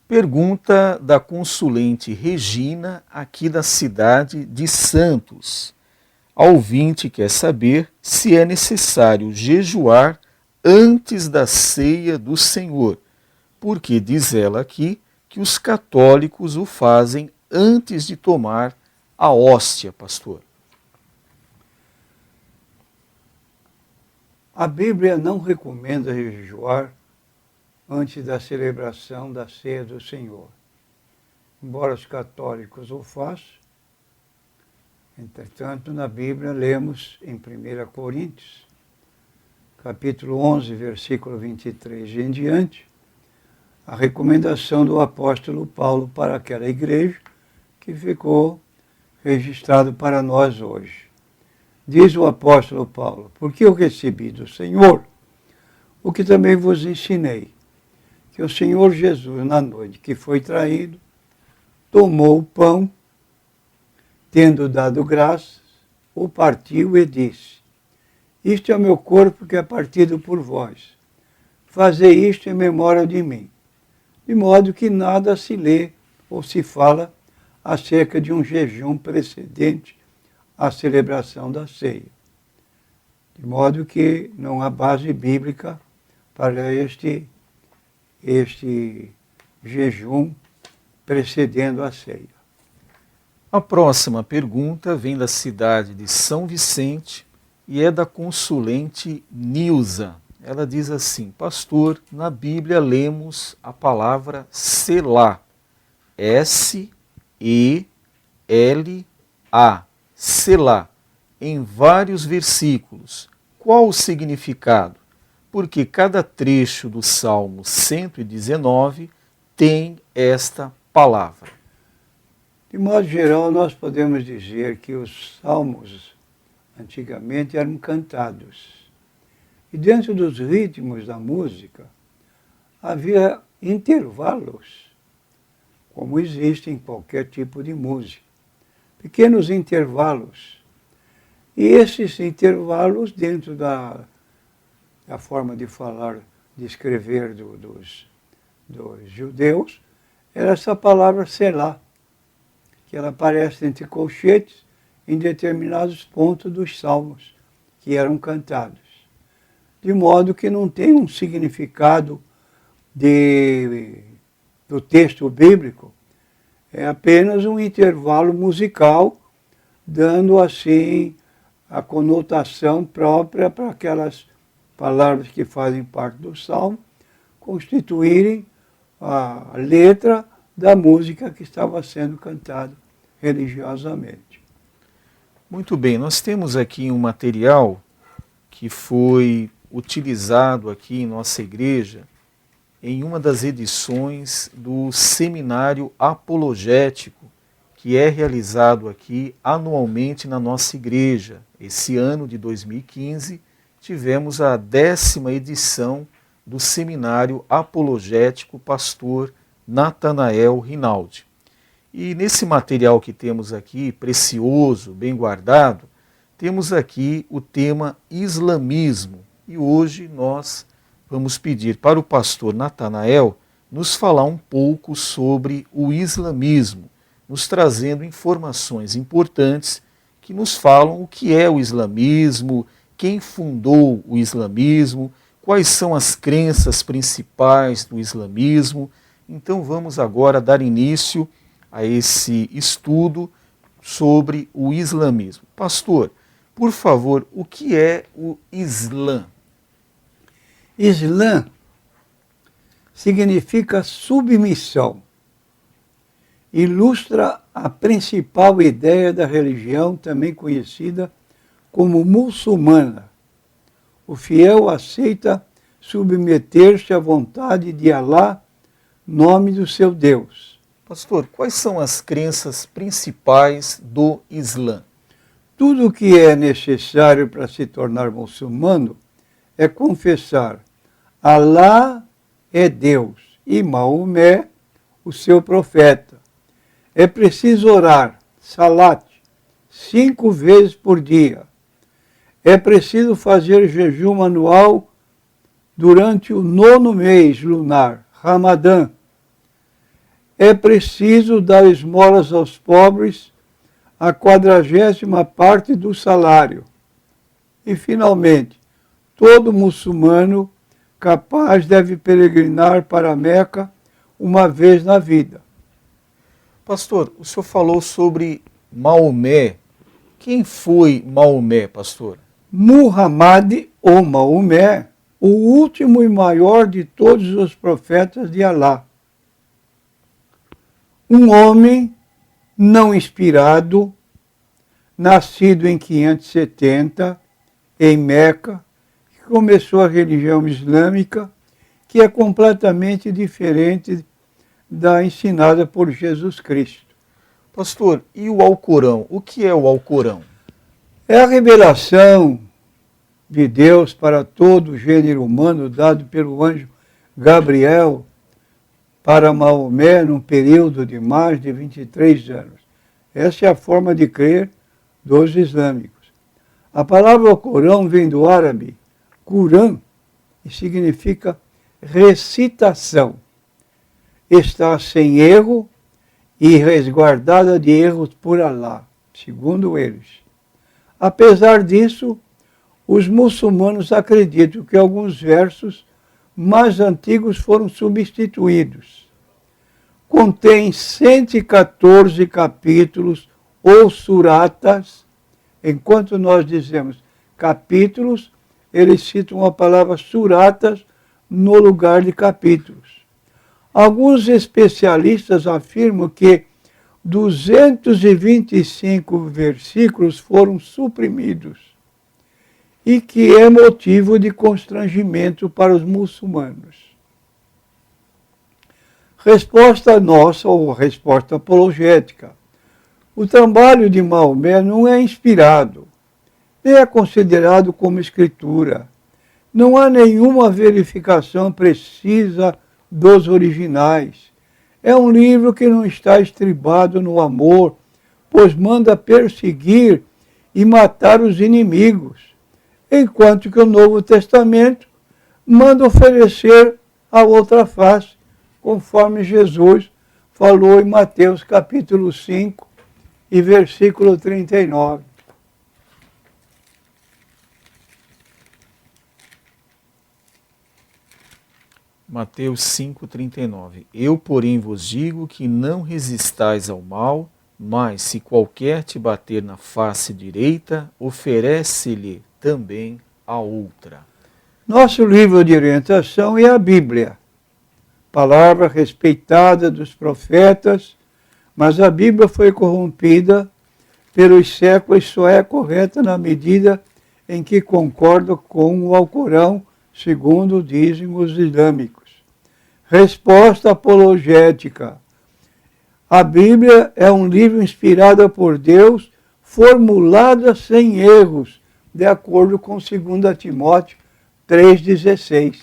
Pergunta da consulente Regina, aqui da cidade de Santos. A ouvinte quer saber se é necessário jejuar antes da ceia do Senhor, porque diz ela aqui que os católicos o fazem antes de tomar a hóstia, pastor. A Bíblia não recomenda jejuar antes da celebração da ceia do Senhor. Embora os católicos o façam, entretanto, na Bíblia lemos em 1 Coríntios, capítulo 11, versículo 23 e em diante, a recomendação do apóstolo Paulo para aquela igreja que ficou registrado para nós hoje. Diz o apóstolo Paulo: porque eu recebi do Senhor o que também vos ensinei, que o Senhor Jesus, na noite que foi traído, tomou o pão, tendo dado graças, o partiu e disse: isto é o meu corpo que é partido por vós. Fazei isto em memória de mim. De modo que nada se lê ou se fala acerca de um jejum precedente à celebração da ceia. De modo que não há base bíblica para este jejum precedendo a ceia. A próxima pergunta vem da cidade de São Vicente e é da consulente Nilza. Ela diz assim: pastor, na Bíblia lemos a palavra selá, S-E-L-A, selá, em vários versículos. Qual o significado? Porque cada trecho do Salmo 119 tem esta palavra. De modo geral, nós podemos dizer que os salmos antigamente eram cantados. E dentro dos ritmos da música havia intervalos, como existe em qualquer tipo de música. Pequenos intervalos. E esses intervalos, dentro da forma de falar, de escrever dos judeus, era essa palavra selá, que ela aparece entre colchetes em determinados pontos dos salmos que eram cantados. De modo que não tem um significado do texto bíblico, é apenas um intervalo musical, dando assim a conotação própria para aquelas palavras que fazem parte do salmo, constituírem a letra da música que estava sendo cantada religiosamente. Muito bem, nós temos aqui um material que foi utilizado aqui em nossa igreja em uma das edições do Seminário Apologético, que é realizado aqui anualmente na nossa igreja. Esse ano de 2015, tivemos a 10ª edição do Seminário Apologético Pastor Natanael Rinaldi. E nesse material que temos aqui, precioso, bem guardado, temos aqui o tema islamismo. E hoje nós vamos pedir para o pastor Natanael nos falar um pouco sobre o islamismo, nos trazendo informações importantes que nos falam o que é o islamismo, quem fundou o islamismo, quais são as crenças principais do islamismo. Então vamos agora dar início a esse estudo sobre o islamismo. Pastor, por favor, o que é o Islã? Islã significa submissão. Ilustra a principal ideia da religião, também conhecida como muçulmana. O fiel aceita submeter-se à vontade de Alá, nome do seu Deus. Pastor, quais são as crenças principais do Islã? Tudo o que é necessário para se tornar muçulmano é confessar: Alá é Deus e Maomé, o seu profeta. É preciso orar, salat, 5 vezes por dia. É preciso fazer jejum anual durante o 9º mês lunar, Ramadã. é preciso dar esmolas aos pobres, a 40ª parte do salário. E, finalmente, todo muçulmano capaz deve peregrinar para Meca uma vez na vida. Pastor, o senhor falou sobre Maomé. Quem foi Maomé, pastor? Muhammad ou Maomé, o último e maior de todos os profetas de Alá. Um homem não inspirado, nascido em 570, em Meca, que começou a religião islâmica, que é completamente diferente da ensinada por Jesus Cristo. Pastor, e o Alcorão? O que é o Alcorão? É a revelação de Deus para todo o gênero humano, dado pelo anjo Gabriel para Maomé num período de mais de 23 anos. Essa é a forma de crer dos islâmicos. A palavra Alcorão vem do árabe Quran e significa recitação. Está sem erro e resguardada de erros por Alá, segundo eles. Apesar disso, os muçulmanos acreditam que alguns versos mais antigos foram substituídos. Contém 114 capítulos ou suratas. Enquanto nós dizemos capítulos, eles citam a palavra suratas no lugar de capítulos. Alguns especialistas afirmam que 225 versículos foram suprimidos e que é motivo de constrangimento para os muçulmanos. Resposta nossa, ou resposta apologética. O trabalho de Maomé não é inspirado, nem é considerado como escritura. Não há nenhuma verificação precisa dos originais. É um livro que não está estribado no amor, pois manda perseguir e matar os inimigos, enquanto que o Novo Testamento manda oferecer a outra face, conforme Jesus falou em Mateus capítulo 5 e versículo 39. Mateus 5,39. Eu, porém, vos digo que não resistais ao mal, mas se qualquer te bater na face direita, oferece-lhe também a outra. Nosso livro de orientação é a Bíblia, palavra respeitada dos profetas, mas a Bíblia foi corrompida pelos séculos e só é correta na medida em que concorda com o Alcorão, segundo dizem os islâmicos. Resposta apologética. A Bíblia é um livro inspirado por Deus, formulada sem erros, de acordo com 2 Timóteo 3,16.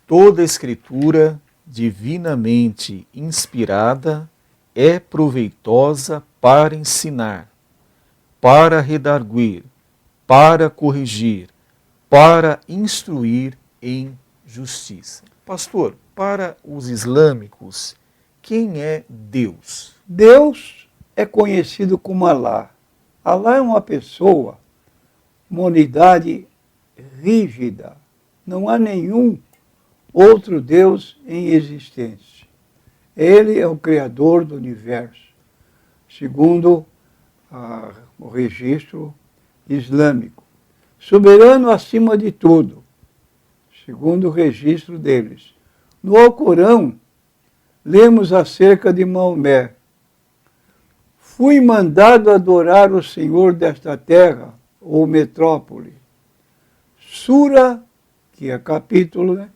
Toda escritura divinamente inspirada é proveitosa para ensinar, para redarguir, para corrigir, para instruir em justiça. Pastor, para os islâmicos, quem é Deus? Deus é conhecido como Alá. Alá é uma pessoa, uma unidade rígida. Não há nenhum outro Deus em existência. Ele é o Criador do universo, segundo o registro islâmico. Soberano acima de tudo, segundo o registro deles. No Alcorão, lemos acerca de Maomé. Fui mandado adorar o Senhor desta terra, ou metrópole. Sura, que é capítulo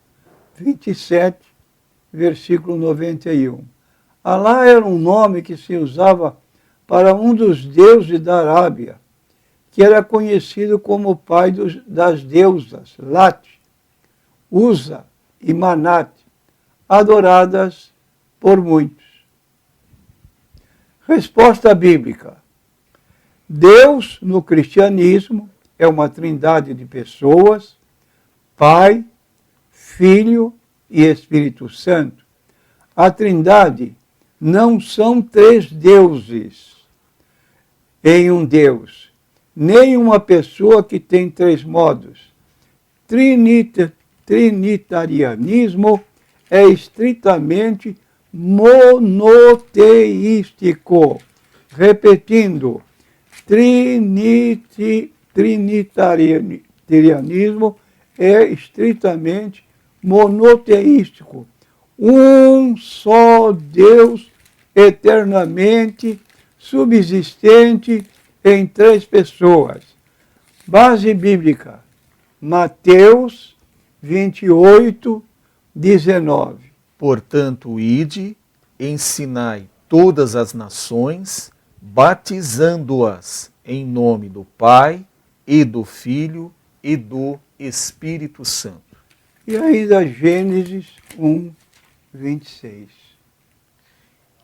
27, versículo 91. Alá era um nome que se usava para um dos deuses da Arábia, que era conhecido como o pai das deusas, Lat, Uza e Manat, adoradas por muitos. Resposta bíblica. Deus, no cristianismo, é uma trindade de pessoas, Pai, Filho e Espírito Santo. A trindade não são três deuses em um Deus, nem uma pessoa que tem três modos. Trinitarianismo é estritamente monoteístico. Repetindo, trinitarianismo é estritamente monoteístico. Um só Deus eternamente subsistente em três pessoas. Base bíblica, Mateus 28, 19. Portanto, ide, ensinai todas as nações, batizando-as em nome do Pai, e do Filho, e do Espírito Santo. E ainda Gênesis 1, 26.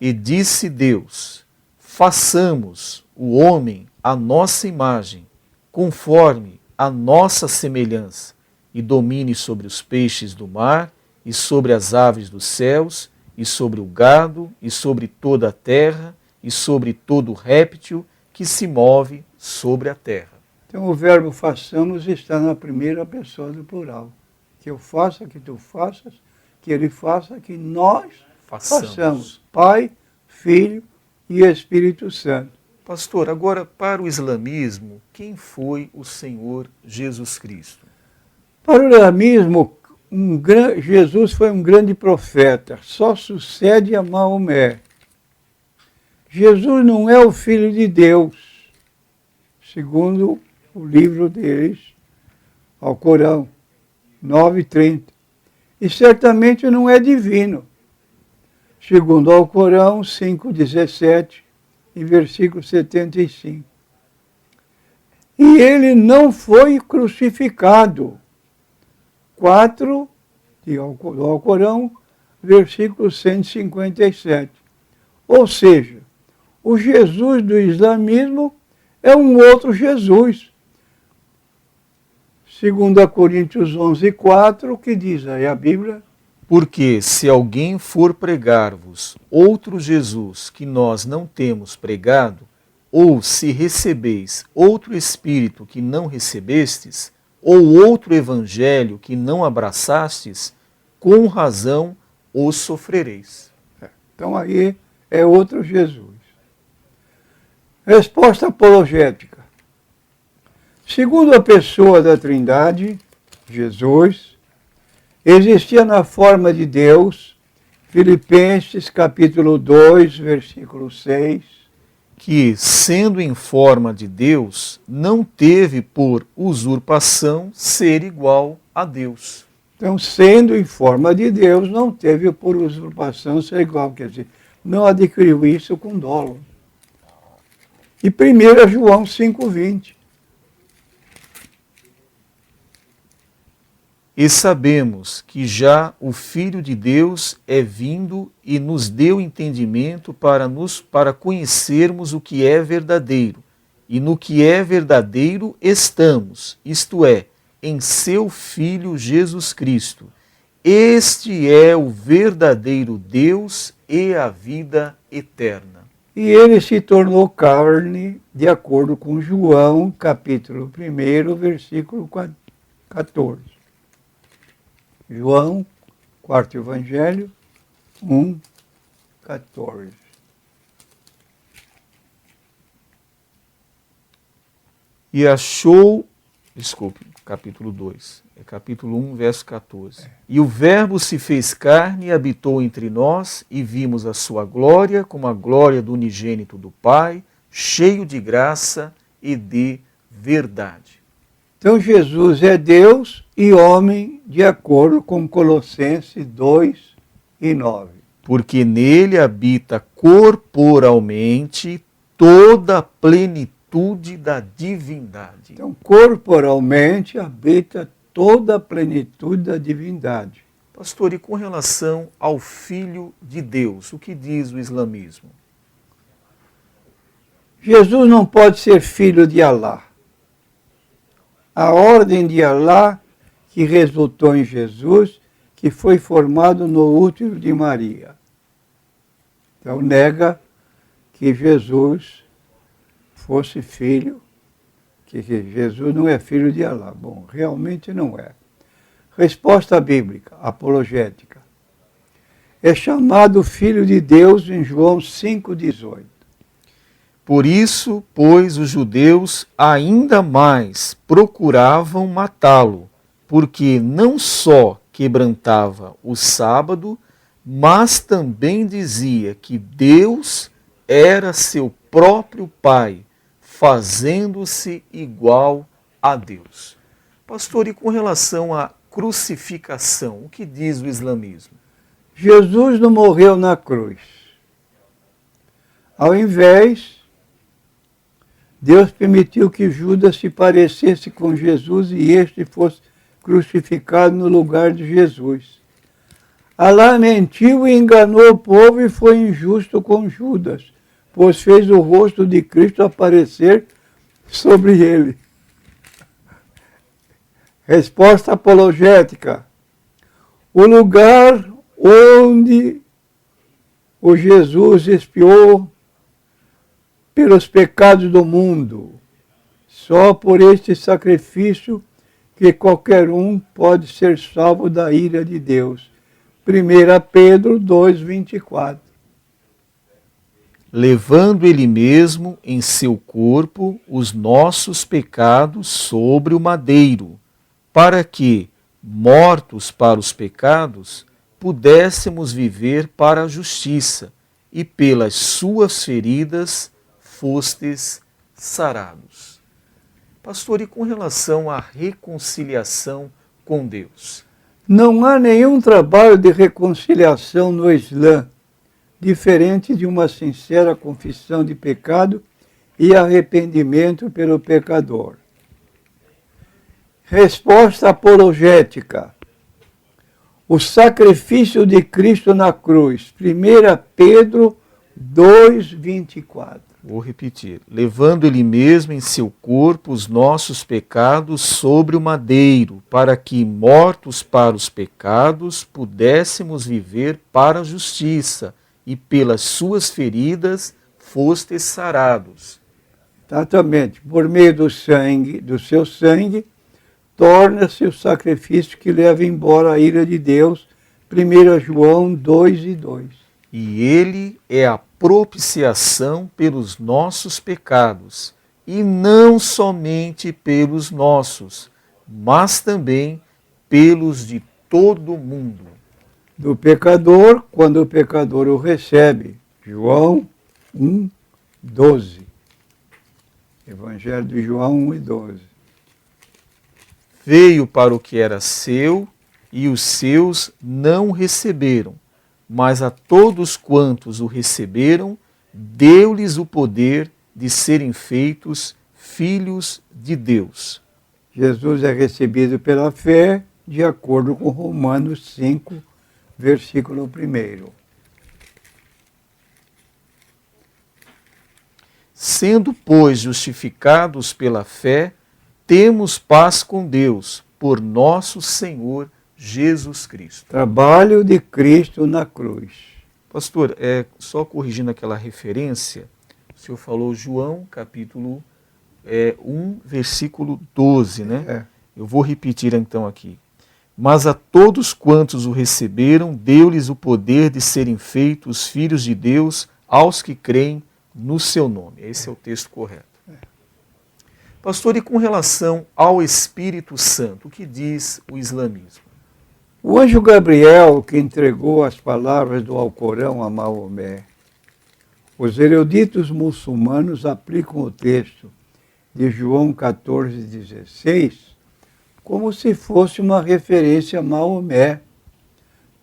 E disse Deus, façamos o homem à nossa imagem, conforme a nossa semelhança, e domine sobre os peixes do mar, e sobre as aves dos céus, e sobre o gado, e sobre toda a terra, e sobre todo réptil que se move sobre a terra. Então o verbo façamos está na primeira pessoa do plural. Que eu faça, que tu faças, que ele faça, que nós façamos. Pai, Filho e Espírito Santo. Pastor, agora para o islamismo, quem foi o Senhor Jesus Cristo? Para o islamismo, Jesus foi um grande profeta, só sucede a Maomé. Jesus não é o Filho de Deus, segundo o livro deles, ao Corão 9:30. E certamente não é divino, segundo ao Corão 5:17 e versículo 75. E ele não foi crucificado. 4 do Alcorão, versículo 157. Ou seja, o Jesus do islamismo é um outro Jesus. 2 Coríntios 11:4, que diz aí a Bíblia: porque se alguém for pregar-vos outro Jesus que nós não temos pregado, ou se recebeis outro Espírito que não recebestes, ou outro evangelho que não abraçastes, com razão o sofrereis. Então aí é outro Jesus. Resposta apologética. Segundo a pessoa da Trindade, Jesus, existia na forma de Deus, Filipenses capítulo 2, versículo 6, que, sendo em forma de Deus, não teve por usurpação ser igual a Deus. Então, sendo em forma de Deus, não teve por usurpação ser igual, quer dizer, não adquiriu isso com dolo. E 1 João 5:20. E sabemos que já o Filho de Deus é vindo e nos deu entendimento para conhecermos o que é verdadeiro. E no que é verdadeiro estamos, isto é, em seu Filho Jesus Cristo. Este é o verdadeiro Deus e a vida eterna. E ele se tornou carne, de acordo com João, capítulo 1, versículo 14. João, quarto Evangelho, 1:14. E achou, capítulo 2, capítulo 1, verso 14. E o Verbo se fez carne e habitou entre nós, e vimos a sua glória, como a glória do unigênito do Pai, cheio de graça e de verdade. Então Jesus é Deus e homem, de acordo com Colossenses 2:9. Porque nele habita corporalmente toda a plenitude da divindade. Então, corporalmente habita toda a plenitude da divindade. Pastor, e com relação ao Filho de Deus, o que diz o islamismo? Jesus não pode ser filho de Alá. A ordem de Alá que resultou em Jesus, que foi formado no útero de Maria. Então nega que Jesus fosse filho, que Jesus não é filho de Alá. Bom, realmente não é. Resposta bíblica, apologética. É chamado filho de Deus em João 5,18. Por isso, pois, os judeus ainda mais procuravam matá-lo, porque não só quebrantava o sábado, mas também dizia que Deus era seu próprio Pai, fazendo-se igual a Deus. Pastor, e com relação à crucificação, o que diz o islamismo? Jesus não morreu na cruz. Ao invés, Deus permitiu que Judas se parecesse com Jesus e este fosse crucificado no lugar de Jesus. Alá mentiu e enganou o povo e foi injusto com Judas, pois fez o rosto de Cristo aparecer sobre ele. Resposta apologética. O lugar onde o Jesus expiou pelos pecados do mundo, só por este sacrifício que qualquer um pode ser salvo da ira de Deus. 1 Pedro 2,24. Levando ele mesmo em seu corpo os nossos pecados sobre o madeiro, para que, mortos para os pecados, pudéssemos viver para a justiça, e pelas suas feridas fostes sarados. Pastor, e com relação à reconciliação com Deus? Não há nenhum trabalho de reconciliação no Islã, diferente de uma sincera confissão de pecado e arrependimento pelo pecador. Resposta apologética. O sacrifício de Cristo na cruz. 1 Pedro 2,24. Vou repetir. Levando ele mesmo em seu corpo os nossos pecados sobre o madeiro, para que, mortos para os pecados, pudéssemos viver para a justiça, e pelas suas feridas fostes sarados. Exatamente. Por meio do sangue, do seu sangue, torna-se o sacrifício que leva embora a ira de Deus. 1 João 2,2. E ele é a propiciação pelos nossos pecados, e não somente pelos nossos, mas também pelos de todo o mundo. Do pecador, quando o pecador o recebe. João 1,12. Evangelho de João 1,12. Veio para o que era seu, e os seus não o receberam, mas a todos quantos o receberam, deu-lhes o poder de serem feitos filhos de Deus. Jesus é recebido pela fé, de acordo com Romanos 5, versículo 1. Sendo, pois, justificados pela fé, temos paz com Deus, por nosso Senhor Jesus Cristo. Trabalho de Cristo na cruz. Pastor, só corrigindo aquela referência, o senhor falou João capítulo 1, versículo 12, né? É. Eu vou repetir então aqui. Mas a todos quantos o receberam, deu-lhes o poder de serem feitos filhos de Deus, aos que creem no seu nome. Esse é o texto correto. Pastor, e com relação ao Espírito Santo, o que diz o islamismo? O anjo Gabriel, que entregou as palavras do Alcorão a Maomé, os eruditos muçulmanos aplicam o texto de João 14,16 como se fosse uma referência a Maomé,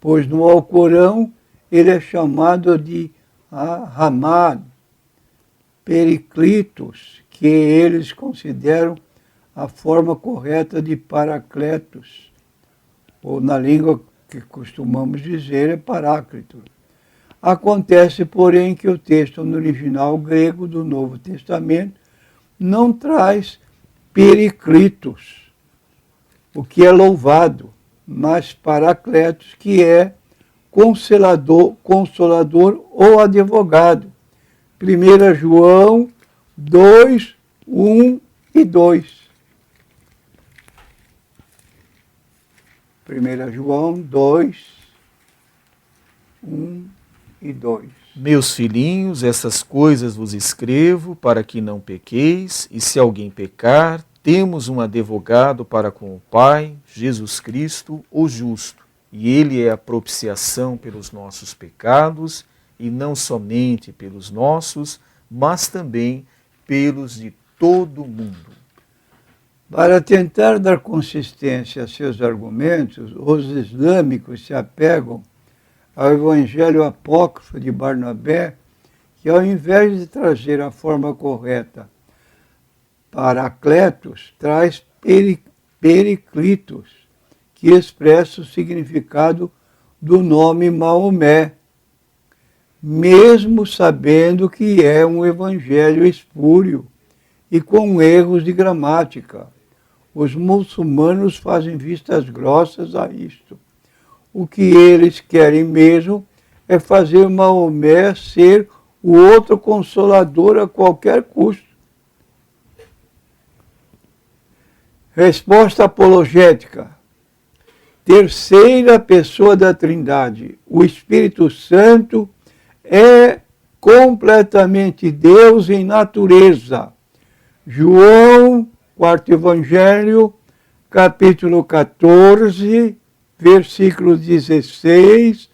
pois no Alcorão ele é chamado de Hamad, Periclitos, que eles consideram a forma correta de Paracletos, ou na língua que costumamos dizer é Paráclito. Acontece, porém, que o texto no original grego do Novo Testamento não traz Periclitos, o que é louvado, mas Paracletos, que é consolador o advogado. 1 João 2, 1 e 2. 1 João 2, 1 e 2. Meus filhinhos, essas coisas vos escrevo para que não pequeis, e se alguém pecar, temos um advogado para com o Pai, Jesus Cristo, o justo. E ele é a propiciação pelos nossos pecados, e não somente pelos nossos, mas também pelos de todo o mundo. Para tentar dar consistência a seus argumentos, os islâmicos se apegam ao evangelho apócrifo de Barnabé, que ao invés de trazer a forma correta Paracletos, traz Periclitos, que expressa o significado do nome Maomé, mesmo sabendo que é um evangelho espúrio e com erros de gramática. Os muçulmanos fazem vistas grossas a isto. O que eles querem mesmo é fazer Maomé ser o outro consolador a qualquer custo. Resposta apologética. Terceira pessoa da Trindade, o Espírito Santo é completamente Deus em natureza. João, quarto Evangelho, capítulo 14, versículos 16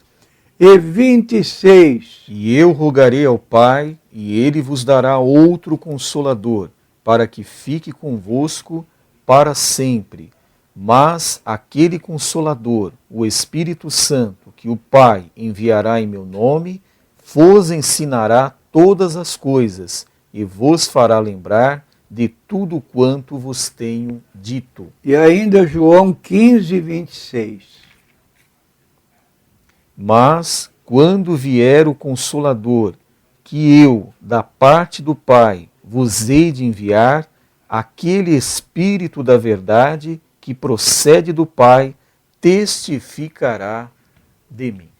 e 26. E eu rogarei ao Pai, e ele vos dará outro Consolador, para que fique convosco para sempre. Mas aquele Consolador, o Espírito Santo, que o Pai enviará em meu nome, vos ensinará todas as coisas, e vos fará lembrar de tudo quanto vos tenho dito. E ainda João 15, 26. Mas, quando vier o Consolador, que eu, da parte do Pai, vos hei de enviar, aquele Espírito da verdade, que procede do Pai, testificará de mim.